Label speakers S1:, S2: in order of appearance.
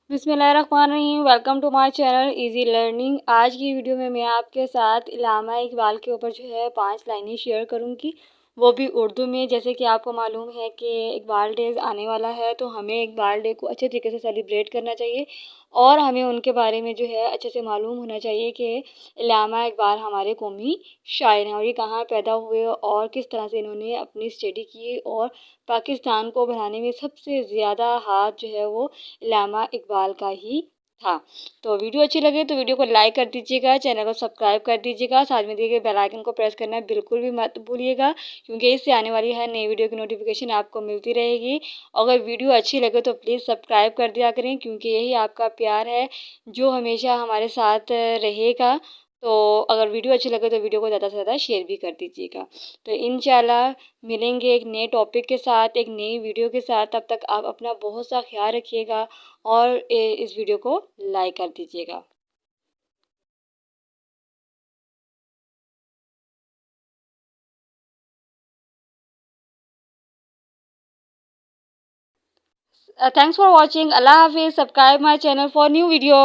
S1: बिस्मिल्लाहिर्रहमानिर्रहीम। Welcome to my channel easy learning. आज की वीडियो में मैं आपके साथ इल्लामा इकबाल के ऊपर जो है 5 लाइनें शेयर करूंगी, वो भी उर्दू में। जैसे कि आपको मालूम है कि इकबाल डेज़ आने वाला है, तो हमें इकबाल डे को अच्छे तरीके से सेलिब्रेट करना चाहिए और हमें उनके बारे में जो है अच्छे से मालूम होना चाहिए कि इल्लामा इकबाल हमारे कौमी शायर हैं और ये कहाँ पैदा हुए और किस तरह से इन्होंने अपनी स्टडी की, और पाकिस्तान को बनाने में सबसे ज़्यादा हाथ जो है वो इल्लामा इकबाल का ही था। तो वीडियो अच्छी लगे तो वीडियो को लाइक कर दीजिएगा, चैनल को सब्सक्राइब कर दीजिएगा, साथ में दिए गए बेल आइकन को प्रेस करना बिल्कुल भी मत भूलिएगा, क्योंकि इससे आने वाली हर नई वीडियो की नोटिफिकेशन आपको मिलती रहेगी। अगर वीडियो अच्छी लगे तो प्लीज़ सब्सक्राइब कर दिया करें, क्योंकि यही आपका प्यार है जो हमेशा हमारे साथ रहेगा। तो अगर वीडियो अच्छी लगे तो वीडियो को ज़्यादा से ज़्यादा शेयर भी कर दीजिएगा। तो इंशाल्लाह मिलेंगे एक नए टॉपिक के साथ, एक नई वीडियो के साथ। तब तक आप अपना बहुत सा ख्याल रखिएगा और इस वीडियो को लाइक कर दीजिएगा। Thanks for watching. अल्लाह हाफिज़। Subscribe my channel for new video.